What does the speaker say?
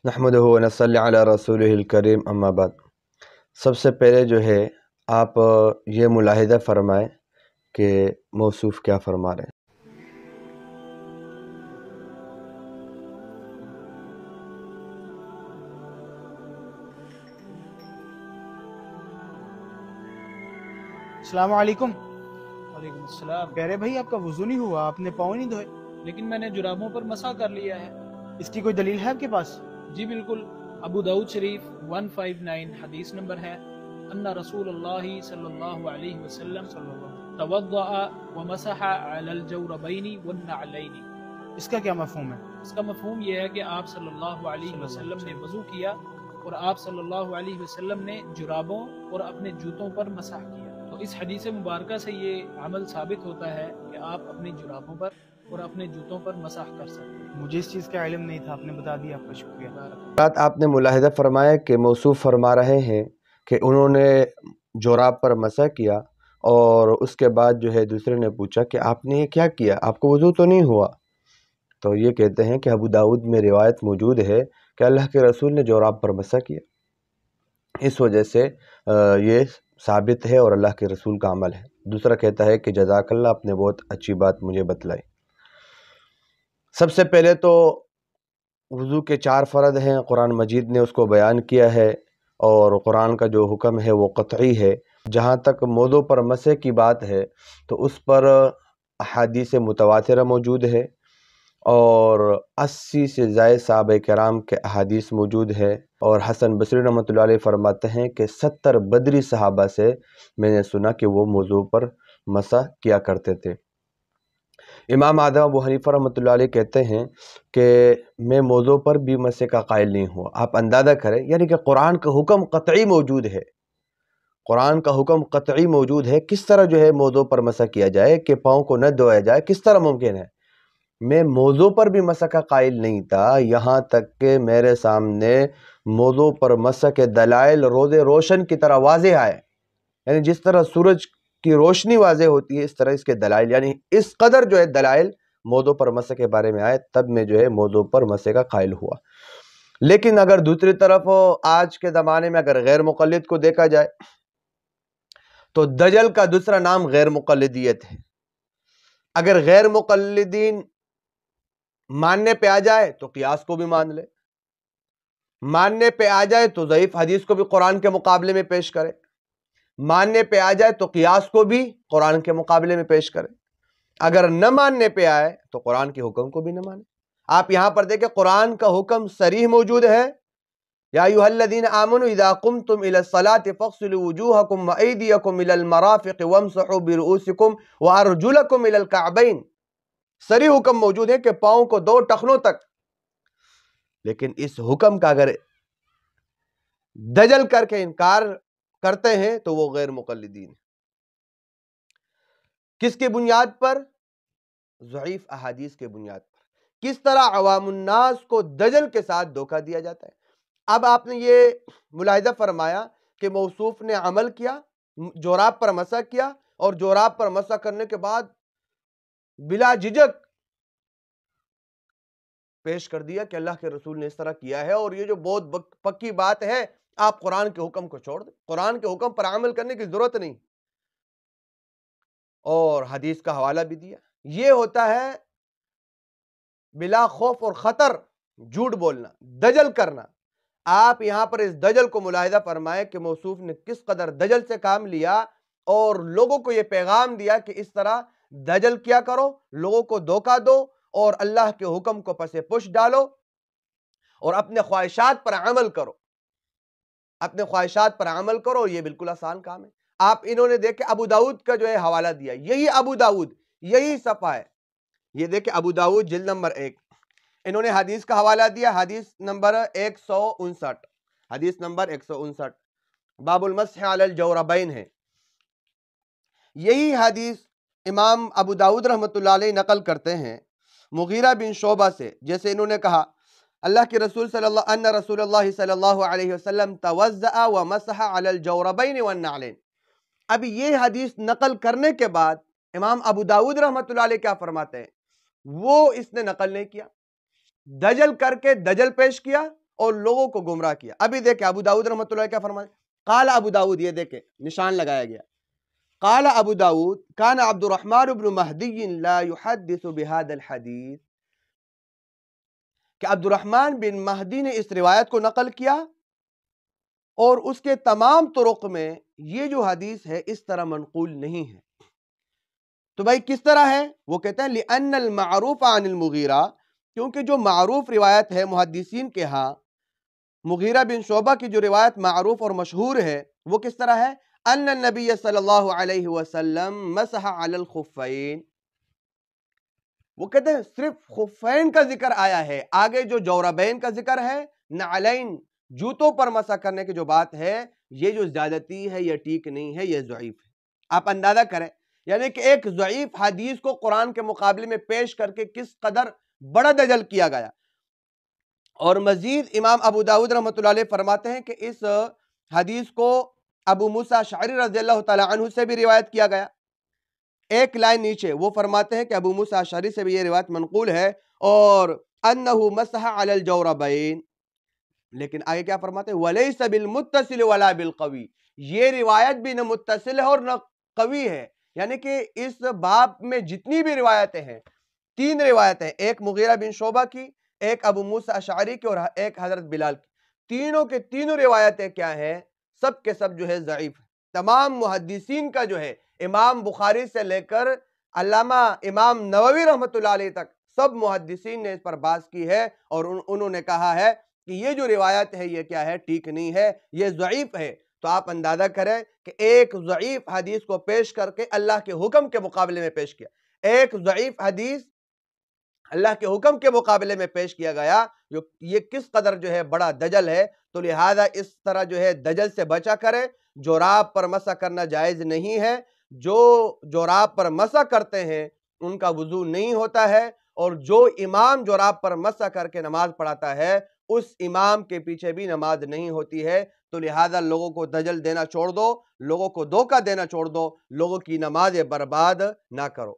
नहमदुहु व नसल्ली अला रसूलिहिल करीम अम्मा बाद। सबसे पहले जो है आप ये मुलाहिज़ा फरमाएं कि मौसूफ़ क्या फरमा रहे हैं। अस्सलाम वालेकुम। वालेकुम अस्सलाम। कह रहे भाई आपका वुज़ू नहीं हुआ, आपने पाँव नहीं धोए, लेकिन मैंने जुराबों पर मसा कर लिया है। इसकी कोई दलील है आपके पास? जी बिल्कुल, अबू दाऊद शरीफ 159 हदीस नंबर है, अन्ना रसूलुल्लाह सल्लल्लाहु अलैहि वसल्लम तवद्दअ व मसहा अलल जौरबैनी वन नअलैनी। इसका क्या मफ़हूम है? इसका मफहूम यह है कि आप सल्लल्लाहु अलैहि वसल्लम ने वज़ू किया और आप सल्लल्लाहु अलैहि वसल्लम ने जुराबों और अपने जूतों पर मसह किया। तो इस हदीस मुबारका से ये अमल साबित होता है कि आप अपनी जुराबों पर और अपने जूतों पर मसह कर सकते हैं। मुझे इस चीज़ का इल्म नहीं था, आपने बता दिया, आपका शुक्रिया। बात आपने मुलाहिज़ा फरमाया कि मौसूफ़ फरमा रहे हैं कि उन्होंने जोराब पर मसा किया और उसके बाद जो है दूसरे ने पूछा कि आपने ये क्या किया, आपको वज़ू तो नहीं हुआ। तो ये कहते हैं कि अबू दाऊद में रिवायत मौजूद है कि अल्लाह के रसूल ने जोराब पर मसा किया, इस वजह से ये साबित है और अल्लाह के रसूल का अमल है। दूसरा कहता है कि जज़ाकल्लाह, आपने बहुत अच्छी बात मुझे बतलाई। सबसे पहले तो वज़ू के 4 फ़र्ज़ हैं, कुरान मजीद ने उसको बयान किया है और कुरान का जो हुक्म है वो क़त्ई है। जहाँ तक मौज़ू पर मसे की बात है तो उस पर अहादीस मुतवातिरा मौजूद है और 80 से ज़ायद सहाबा किराम के अहादीस मौजूद है और हसन बसरी रहमतुल्लाह अलैह फरमाते हैं कि 70 बदरी सहाबा से मैंने सुना कि वो मौज़ू पर मसा किया करते थे। इमाम आज़म अबू हनीफ़ा रहमतुल्लाह अलैह कहते हैं कि मैं मौज़ू पर भी मसे का कायल नहीं हुआ। आप अंदाज़ा करें, यानी कि कुरान का हुक्म क़त्ई मौजूद है, कुरान का हुक्म क़त्ई मौजूद है। किस तरह जो है मौज़ू पर मसा किया जाए कि पाँव को न धोया जाए, किस तरह मुमकिन है? मैं मौज़ू पर भी मसा का कायल नहीं था, यहाँ तक कि मेरे सामने मौज़ू पर मसा के दलाइल रोज़े रोशन की तरह वाज़ेह आए। यानी जिस तरह सूरज की रोशनी वाज़ेह होती है, इस तरह इसके दलाइल, यानी इस कदर जो है दलाइल मौज़ू पर मसे के बारे में आए, तब मैं जो है मौज़ू पर मसे का कायल हुआ। लेकिन अगर दूसरी तरफ आज के ज़माने में अगर गैर मुक़ल्लिद को देखा जाए तो दजल का दूसरा नाम गैर मुक़ल्लिदियत है। अगर गैर मुक़ल्लिदीन मानने पे आ जाए तो क़ियास को भी मान ले, मानने पे आ जाए तो ज़ईफ़ हदीस को भी कुरान के मुकाबले में पेश करे, मानने पे आ जाए तो क़ियास को भी कुरान के मुकाबले में पेश करे। अगर न मानने पे आए तो कुरान के हुक्म को भी न माने। आप यहां पर देखें, कुरान का हुक्म सरीह मौजूद है, या अय्युहल्लज़ीना आमनू इज़ा कुमतुम इलस्सलाति फ़ग़सिलू वुजूहकुम व अयदियकुम इलल मराफ़िक़ वम्सहू बिरुऊसिकुम व अर्जुलकुम इलल कअबैन। सरीह हुक्म मौजूद है कि पाँव को 2 टखनों तक। लेकिन इस हुक्म का अगर दजल करके इनकार करते हैं तो वो गैर मुक़ल्लिदीन। किसकी बुनियाद पर? ज़ईफ़ अहादीस के बुनियाद पर। किस तरह अवामुन्नास को दजल के साथ धोखा दिया जाता है। अब आपने ये मुलाहिज़ा फरमाया कि मौसूफ ने अमल किया, जोराब पर मसा किया और जोराब पर मसा करने के बाद बिला झिझक पेश कर दिया कि अल्लाह के रसूल ने इस तरह किया है और ये जो बहुत पक्की बात है, आप कुरान के हुक्म को छोड़ दें, कुरान के हुक्म पर अमल करने की जरूरत नहीं, और हदीस का हवाला भी दिया। ये होता है बिला खौफ और खतर झूठ बोलना, दजल करना। आप यहां पर इस दजल को मुलाहिज़ा फरमाए कि मौसूफ ने किस कदर दजल से काम लिया और लोगों को यह पैगाम दिया कि इस तरह दजल किया करो, लोगों को धोखा दो और अल्लाह के हुक्म को पसे पुश डालो और अपने ख्वाहिशात पर अमल करो, अपने ख्वाहिशात पर अमल करो। ये बिल्कुल आसान काम है। आप इन्होंने देखे अबू दाऊद का जो है हवाला दिया, यही अबू दाऊद, यही सफ़ा है, ये देखे अबू दाऊद जिल्द नंबर 1, इन्होंने हदीस का हवाला दिया, हदीस नंबर 159, हदीस नंबर 159 बाबुल मस्ह अलल जौरबैन है। यही हदीस इमाम अबू दाऊद रहमतुल्लाह अलैह नकल करते हैं मुगीरा बिन शोबा से। जैसे इन्होंने कहा, अल्लाह के रसूल रसूलुल्लाह सल्लल्लाहु अलैहि वसल्लम तवज़्ज़अ व मसह अलल जौरबैन वन नअलैन। अब ये हदीस नकल करने के बाद इमाम अबू दाऊद रहमतुल्लाह अलैह क्या फरमाते हैं, वो इसने नकल नहीं किया, दजल करके दजल पेश किया اور لوگوں کو گمراہ کیا۔ ابھی دیکھیں ابو داؤد رحمۃ اللہ کیا فرمائے، قال ابو داؤد، یہ دیکھیں نشان لگایا گیا، قال ابو داؤد کان عبد الرحمن بن مہدی لا يحدث بهذا الحدیث، کہ عبد الرحمن بن مہدی نے اس روایت کو نقل کیا اور اس کے تمام طرق میں یہ جو حدیث ہے اس طرح منقول نہیں ہے۔ تو بھائی کس طرح ہے؟ وہ کہتے ہیں لأن المعروف عن المغیرہ، کیونکہ جو معروف روایت ہے محدثین کے ہاں، مغیرہ بن شعبہ کی جو روایت معروف اور مشہور ہے وہ کس طرح ہے، ان النبی صلی اللہ علیہ وسلم مسح علی الخفین، وہ کہتے ہیں صرف خفین کا ذکر آیا ہے، آگے جو جوربین کا ذکر ہے، نعلین جوتوں پر مسح کرنے کی جو بات ہے، یہ جو زیادتی ہے یہ ٹھیک نہیں ہے، یہ ضعیف ہے۔ آپ اندازہ کریں، یعنی کہ ایک ضعیف حدیث کو قرآن کے مقابلے میں پیش کر کے کس قدر بڑا دجل کیا گیا۔ اور مزید امام ابو داؤد رحمۃ اللہ علیہ فرماتے ہیں کہ اس حدیث کو ابو موسیٰ اشعری رضی اللہ تعالی عنہ سے بھی روایت کیا گیا۔ ایک لائن نیچے وہ فرماتے ہیں کہ ابو موسیٰ اشعری سے بھی یہ روایت منقول ہے، اور انہ مسح علی الجوربین، لیکن آگے کیا فرماتے ہیں، ولیس بالمتصل ولا بالقوی، یہ روایت بھی نہ متصل ہے اور نہ قوی ہے، یعنی کہ اس باب میں جتنی بھی روایتیں ہیں، 3 روایتیں، ایک مغیرہ بن شعبہ کی، ایک ابو موسیٰ اشعری کی اور ایک حضرت بلال کی، تینوں کے تینوں روایتیں کیا ہیں، سب کے سب جو ہے ضعیف ہے۔ تمام محدثین کا جو ہے امام بخاری سے لے کر علامہ امام نووی رحمۃ اللہ علیہ تک سب محدثین نے اس پر بحث کی ہے، اور انہوں نے کہا ہے کہ یہ جو روایت ہے یہ کیا ہے، ٹھیک نہیں ہے، یہ ضعیف ہے۔ تو آپ اندازہ کریں کہ ایک ضعیف حدیث کو پیش کر کے اللہ کے حکم کے مقابلے میں پیش کیا، ایک ضعیف حدیث اللہ کے حکم کے مقابلے میں پیش کیا گیا، یہ کس قدر جو ہے بڑا دجل ہے۔ تو لہذا اس طرح جو ہے دجل سے بچا کرے، جوراب پر مسح کرنا جائز نہیں ہے، جو جوراب پر مسح کرتے ہیں ان کا وضو نہیں ہوتا ہے، اور جو امام جوراب پر مسح کر کے نماز پڑھاتا ہے اس امام کے پیچھے بھی نماز نہیں ہوتی ہے۔ تو لہذا لوگوں کو دجل دینا چھوڑ دو، لوگوں کو دھوکہ دینا چھوڑ دو، لوگوں کی نماز برباد نہ کرو۔